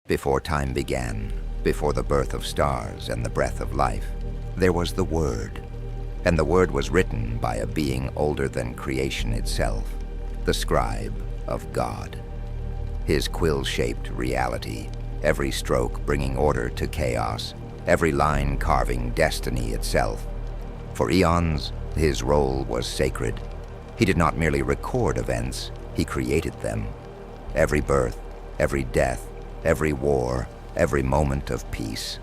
Before time began, before the birth of stars and the breath of life, there was the Word. And the Word was written by a being older than creation itself, the Scribe of God. His quill-shaped reality, every stroke bringing order to chaos, every line carving destiny itself. For eons, his role was sacred. He did not merely record events, he created them. Every birth, every death, every war, every moment of peace,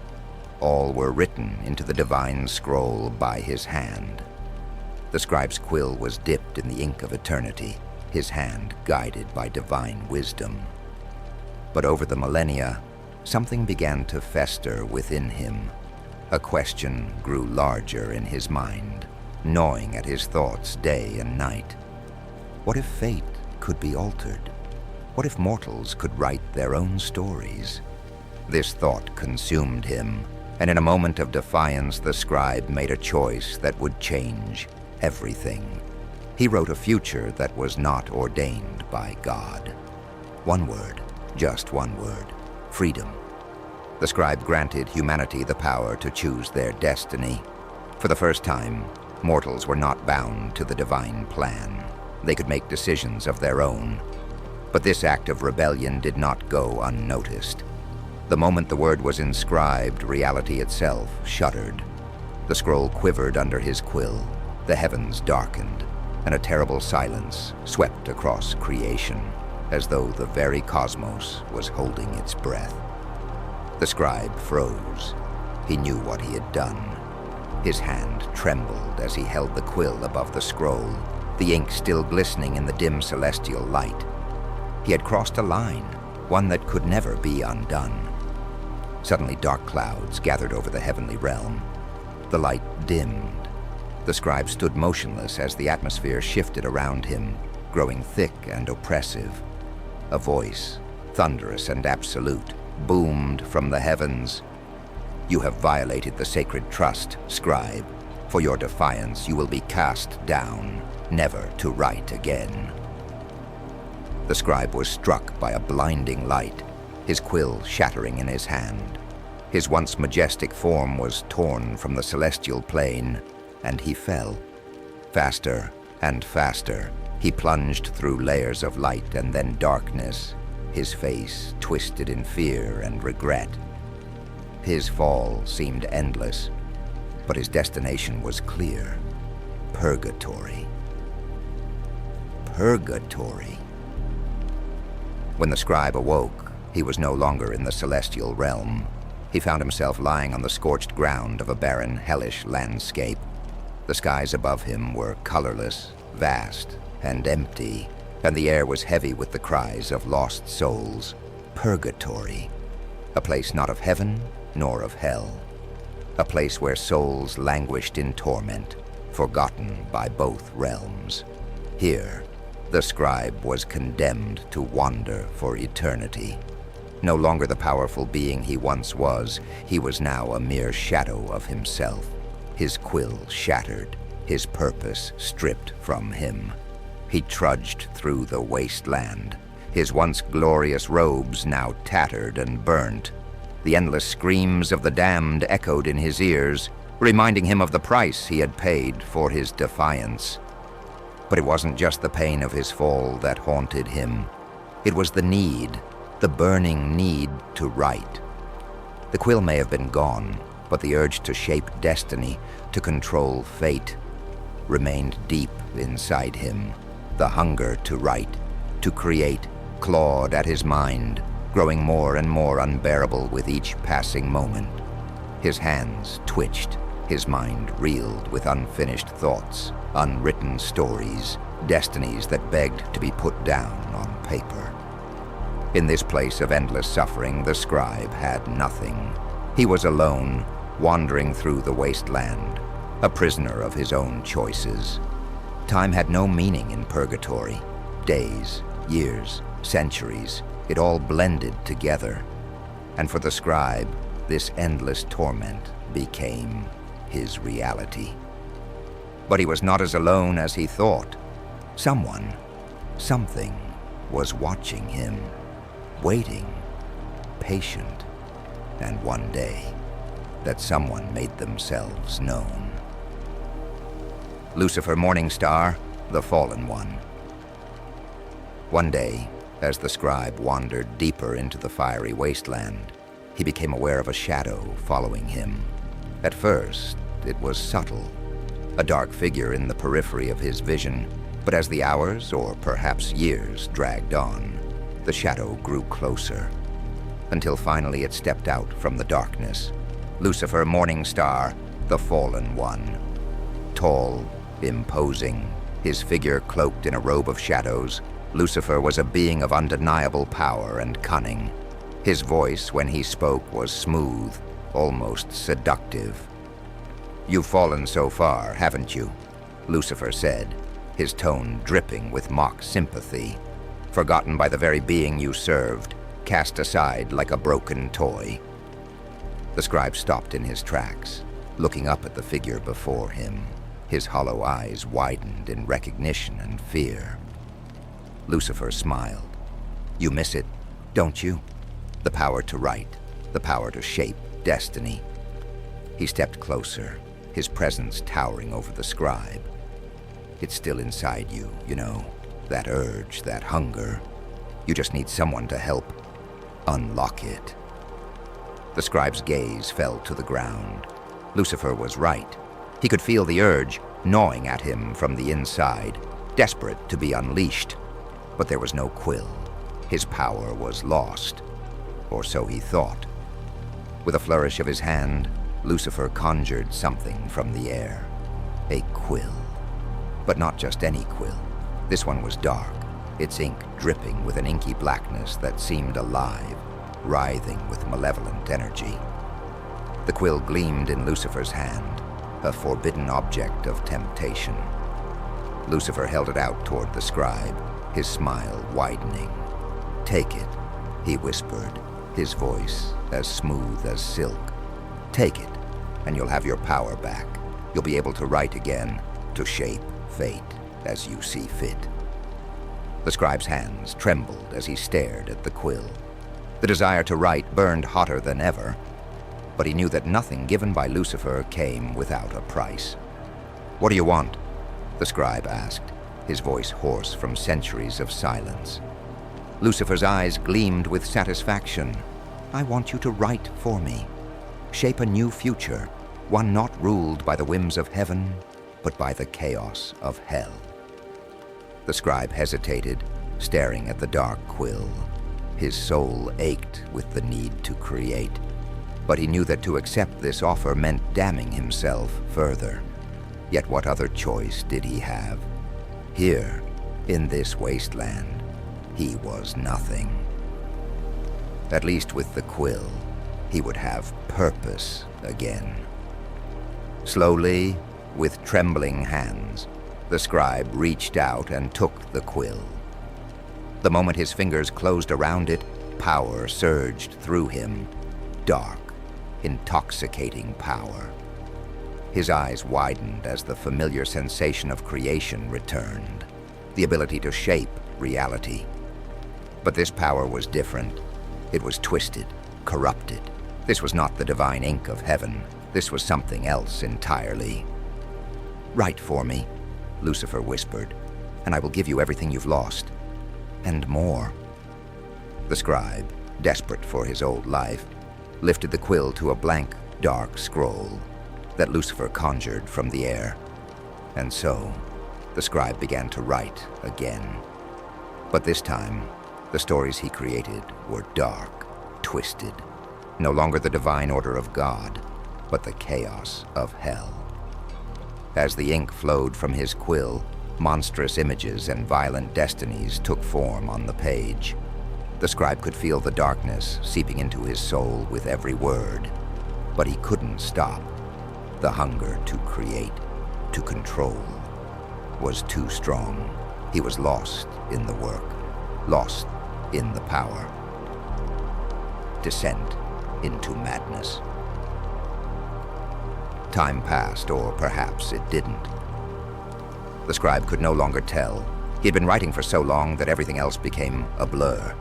all were written into the divine scroll by his hand. The scribe's quill was dipped in the ink of eternity, his hand guided by divine wisdom. But over the millennia, something began to fester within him. A question grew larger in his mind, gnawing at his thoughts day and night. What if fate could be altered? What if mortals could write their own stories? This thought consumed him, and in a moment of defiance, the scribe made a choice that would change everything. He wrote a future that was not ordained by God. One word, just one word: freedom. The scribe granted humanity the power to choose their destiny. For the first time, mortals were not bound to the divine plan. They could make decisions of their own. But this act of rebellion did not go unnoticed. The moment the word was inscribed, reality itself shuddered. The scroll quivered under his quill, the heavens darkened, and a terrible silence swept across creation, as though the very cosmos was holding its breath. The scribe froze. He knew what he had done. His hand trembled as he held the quill above the scroll, the ink still glistening in the dim celestial light. He had crossed a line, one that could never be undone. Suddenly dark clouds gathered over the heavenly realm. The light dimmed. The scribe stood motionless as the atmosphere shifted around him, growing thick and oppressive. A voice, thunderous and absolute, boomed from the heavens. "You have violated the sacred trust, scribe. For your defiance, you will be cast down, never to write again." The scribe was struck by a blinding light, his quill shattering in his hand. His once majestic form was torn from the celestial plane, and he fell. Faster and faster, he plunged through layers of light and then darkness, his face twisted in fear and regret. His fall seemed endless, but his destination was clear: purgatory. Purgatory. When the scribe awoke, he was no longer in the celestial realm. He found himself lying on the scorched ground of a barren, hellish landscape. The skies above him were colorless, vast, and empty, and the air was heavy with the cries of lost souls. Purgatory. A place not of heaven nor of hell. A place where souls languished in torment, forgotten by both realms. Here, the scribe was condemned to wander for eternity. No longer the powerful being he once was, he was now a mere shadow of himself. His quill shattered, his purpose stripped from him. He trudged through the wasteland, his once glorious robes now tattered and burnt. The endless screams of the damned echoed in his ears, reminding him of the price he had paid for his defiance. But it wasn't just the pain of his fall that haunted him. It was the need, the burning need to write. The quill may have been gone, but the urge to shape destiny, to control fate, remained deep inside him. The hunger to write, to create, clawed at his mind, growing more and more unbearable with each passing moment. His hands twitched, his mind reeled with unfinished thoughts, unwritten stories, destinies that begged to be put down on paper. In this place of endless suffering, the scribe had nothing. He was alone, wandering through the wasteland, a prisoner of his own choices. Time had no meaning in purgatory. Days, years, centuries, it all blended together. And for the scribe, this endless torment became his reality. But he was not as alone as he thought. Someone, something was watching him, waiting, patient, and one day, that someone made themselves known. Lucifer Morningstar, the Fallen One. One day, as the scribe wandered deeper into the fiery wasteland, he became aware of a shadow following him. At first, it was subtle, a dark figure in the periphery of his vision, but as the hours, or perhaps years, dragged on, the shadow grew closer, until finally it stepped out from the darkness. Lucifer Morningstar, the Fallen One. Tall, imposing, his figure cloaked in a robe of shadows, Lucifer was a being of undeniable power and cunning. His voice, when he spoke, was smooth, almost seductive. "You've fallen so far, haven't you?" Lucifer said, his tone dripping with mock sympathy. "Forgotten by the very being you served, cast aside like a broken toy." The scribe stopped in his tracks, looking up at the figure before him. His hollow eyes widened in recognition and fear. Lucifer smiled. "You miss it, don't you? The power to write, the power to shape destiny." He stepped closer, his presence towering over the scribe. "It's still inside you, you know, that urge, that hunger. You just need someone to help unlock it." The scribe's gaze fell to the ground. Lucifer was right. He could feel the urge gnawing at him from the inside, desperate to be unleashed. But there was no quill. His power was lost, or so he thought. With a flourish of his hand, Lucifer conjured something from the air. A quill. But not just any quill. This one was dark, its ink dripping with an inky blackness that seemed alive, writhing with malevolent energy. The quill gleamed in Lucifer's hand, a forbidden object of temptation. Lucifer held it out toward the scribe, his smile widening. "Take it," he whispered, his voice as smooth as silk. "Take it, and you'll have your power back. You'll be able to write again, to shape fate as you see fit." The scribe's hands trembled as he stared at the quill. The desire to write burned hotter than ever, but he knew that nothing given by Lucifer came without a price. "What do you want?" the scribe asked, his voice hoarse from centuries of silence. Lucifer's eyes gleamed with satisfaction. "I want you to write for me. Shape a new future, one not ruled by the whims of heaven, but by the chaos of hell." The scribe hesitated, staring at the dark quill. His soul ached with the need to create, but he knew that to accept this offer meant damning himself further. Yet what other choice did he have? Here, in this wasteland, he was nothing. At least with the quill, he would have purpose again. Slowly, with trembling hands, the scribe reached out and took the quill. The moment his fingers closed around it, power surged through him. Dark, intoxicating power. His eyes widened as the familiar sensation of creation returned, the ability to shape reality. But this power was different. It was twisted, corrupted. This was not the divine ink of heaven. This was something else entirely. "Write for me," Lucifer whispered, "and I will give you everything you've lost. And more." The scribe, desperate for his old life, lifted the quill to a blank, dark scroll that Lucifer conjured from the air. And so, the scribe began to write again. But this time, the stories he created were dark, twisted, no longer the divine order of God, but the chaos of hell. As the ink flowed from his quill, monstrous images and violent destinies took form on the page. The scribe could feel the darkness seeping into his soul with every word, but he couldn't stop. The hunger to create, to control, was too strong. He was lost in the work, lost in the power. Descent into madness. Time passed, or perhaps it didn't. The scribe could no longer tell. He had been writing for so long that everything else became a blur.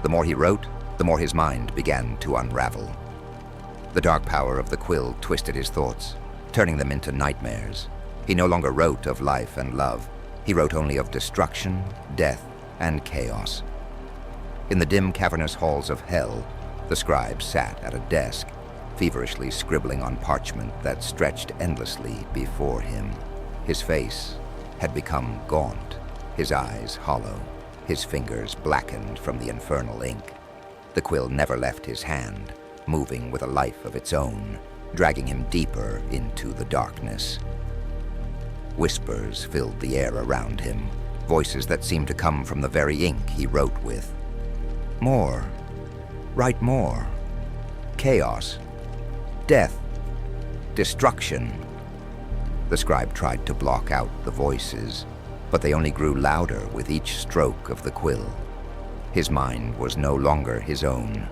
The more he wrote, the more his mind began to unravel. The dark power of the quill twisted his thoughts, turning them into nightmares. He no longer wrote of life and love. He wrote only of destruction, death, and chaos. In the dim, cavernous halls of hell, the scribe sat at a desk, feverishly scribbling on parchment that stretched endlessly before him. His face had become gaunt, his eyes hollow, his fingers blackened from the infernal ink. The quill never left his hand, moving with a life of its own, dragging him deeper into the darkness. Whispers filled the air around him, voices that seemed to come from the very ink he wrote with. More. Write more. Chaos. Death. Destruction. The scribe tried to block out the voices, but they only grew louder with each stroke of the quill. His mind was no longer his own.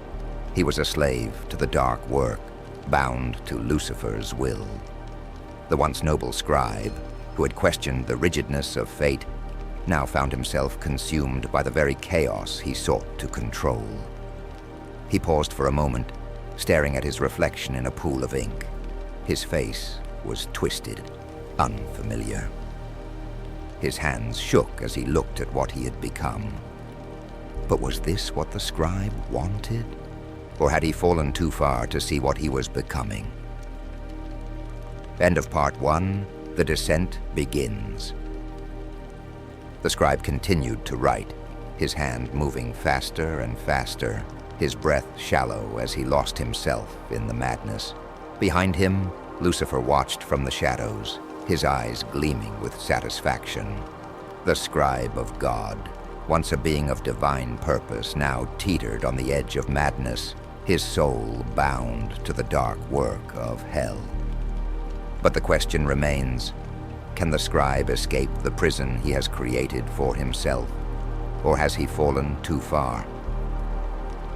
He was a slave to the dark work, bound to Lucifer's will. The once noble scribe, who had questioned the rigidness of fate, now found himself consumed by the very chaos he sought to control. He paused for a moment, staring at his reflection in a pool of ink. His face was twisted, unfamiliar. His hands shook as he looked at what he had become. But was this what the scribe wanted? Or had he fallen too far to see what he was becoming? End of Part 1. The descent begins. The scribe continued to write, his hand moving faster and faster, his breath shallow as he lost himself in the madness. Behind him, Lucifer watched from the shadows, his eyes gleaming with satisfaction. The Scribe of God, once a being of divine purpose, now teetered on the edge of madness, his soul bound to the dark work of hell. But the question remains, can the scribe escape the prison he has created for himself, or has he fallen too far?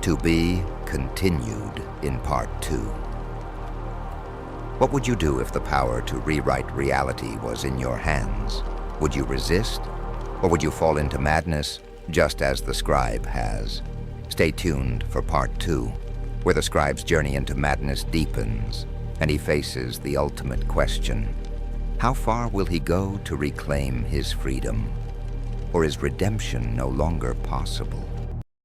To be continued in Part 2. What would you do if the power to rewrite reality was in your hands? Would you resist, or would you fall into madness just as the scribe has? Stay tuned for Part 2, where the scribe's journey into madness deepens, and he faces the ultimate question. How far will he go to reclaim his freedom? Or is redemption no longer possible?